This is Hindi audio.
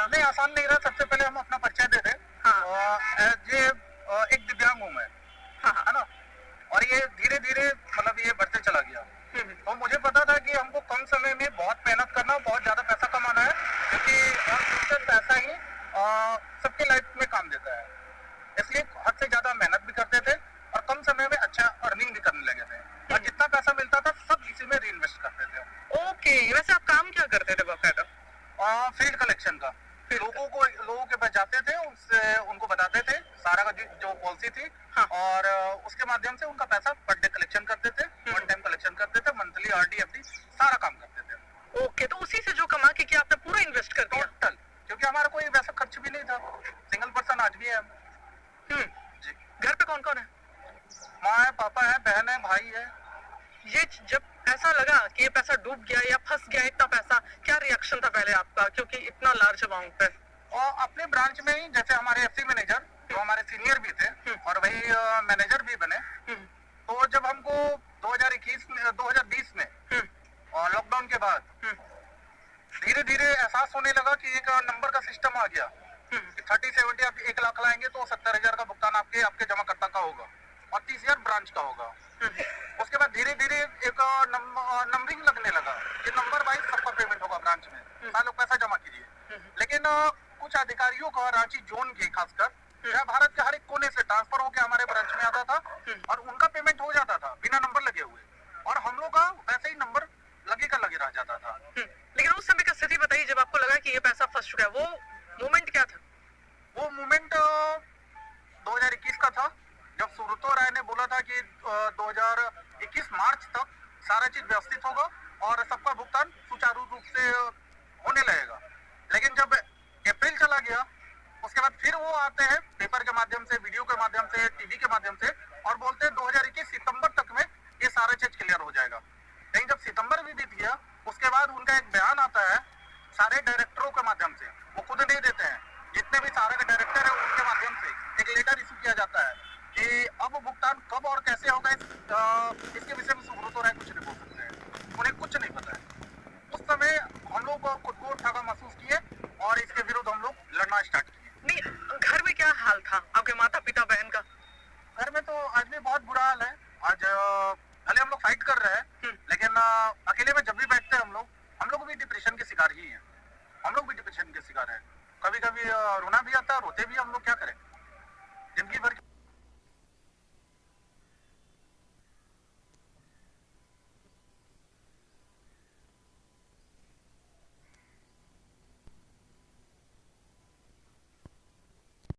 नहीं आसान नहीं रहा। सबसे पहले हम अपना परिचय दे दें। ये एक दिव्यांग हूँ मैं, है ना। और ये धीरे धीरे मतलब ये बढ़ते चला गया। तो मुझे पता था कि हमको कम समय में बहुत मेहनत करना, बहुत ज्यादा पैसा कमाना है, क्योंकि पैसा ही सबके लाइफ में काम देता है। इसलिए हद से ज्यादा मेहनत भी करते थे और कम समय में अच्छा अर्निंग भी करने लगे थे। और जितना पैसा मिलता था सब इसी में रीइन्वेस्ट करते थे। ओके, वैसे आप काम क्या करते थे बाकायदा? फील्ड कलेक्शन का। लोगों के पास जाते थे, उससे उनको बताते थे सारा का जो पॉलिसी थी। और उसके माध्यम से उनका पैसा पर डे कलेक्शन करते थे, वन टाइम कलेक्शन करते थे, मंथली आरडी एफडी सारा काम करते थे। ओके, तो उसी से जो कमा के क्या आपने पूरा इन्वेस्ट कर दिया? टोटल, क्योंकि हमारा कोई वैसा खर्च भी नहीं था। सिंगल पर्सन आज भी है हम। जी। घर पे कौन कौन है? माँ है, पापा है, बहन है, भाई है। ये जब ऐसा लगा कि ये पैसा डूब गया या फंस गया इतना पैसा, क्या रिएक्शन था पहले आपका, क्योंकि इतना लार्ज अमाउंट पे? और अपने ब्रांच में ही जैसे हमारे एफसी मैनेजर जो हमारे सीनियर भी थे और वही मैनेजर भी बने। तो जब हमको 2020 में लॉकडाउन के बाद धीरे धीरे एहसास होने लगा कि एक नंबर का सिस्टम आ गया कि 30-70 आप 1 लाख लाएंगे तो 70,000 का भुगतान आपके जमाकर्ता का होगा और 30,000 ब्रांच का होगा। उसके बाद धीरे धीरे एक नंबरिंग लगने लगा कि नंबर वाइज सबका पेमेंट होगा ब्रांच में, सारे लोग पैसा जमा कीजिए। लेकिन कुछ अधिकारियों का रांची जोन के खासकर या भारत के हर एक कोने से ट्रांसफर होकर हमारे ब्रांच में आता था और उनका पेमेंट हो जाता था बिना नंबर लगे हुए, और हम लोग का वैसे ही नंबर लगे रह जाता था। लेकिन उस समय का स्थिति बताइए जब आपको लगा कि ये पैसा फंस चुका है, वो मोमेंट क्या था? वो मोमेंट 2021 का था, जब सुब्रतो राय ने बोला था कि 2021 मार्च तक सारा चीज व्यवस्थित होगा और सबका भुगतान सुचारू रूप से होने लगेगा। लेकिन जब अप्रैल चला गया उसके बाद फिर वो आते हैं पेपर के माध्यम से, वीडियो के माध्यम से, टीवी के माध्यम से और बोलते हैं 2021 सितंबर तक में ये सारा चीज क्लियर हो जाएगा। लेकिन जब सितंबर भी बीत गया उसके बाद उनका एक बयान आता है सारे डायरेक्टरों के माध्यम से, वो खुद नहीं देते हैं, जितने भी सारे के डायरेक्टर है उनके माध्यम से एक लेटर इशू किया जाता है कि अब भुगतान कब और कैसे होगा इसके विषय में सुब्रतो राय कुछ नहीं बोल सकते हैं, उन्हें कुछ नहीं पता है। उस समय हम लोग खुद को ठगा महसूस किए और इसके विरुद्ध हम लोग लड़ना स्टार्ट किए। नहीं, घर में क्या हाल था आपके माता पिता बहन का? घर में तो आज भी बहुत बुरा हाल है। आज भले हम लोग फाइट कर रहे हैं लेकिन अकेले में जब भी बैठते हैं हम लोग भी डिप्रेशन के शिकार ही हैं। हम लोग भी डिप्रेशन के शिकार हैं। कभी कभी रोना भी आता है, रोते भी हम लोग, क्या करें, जिंदगी भर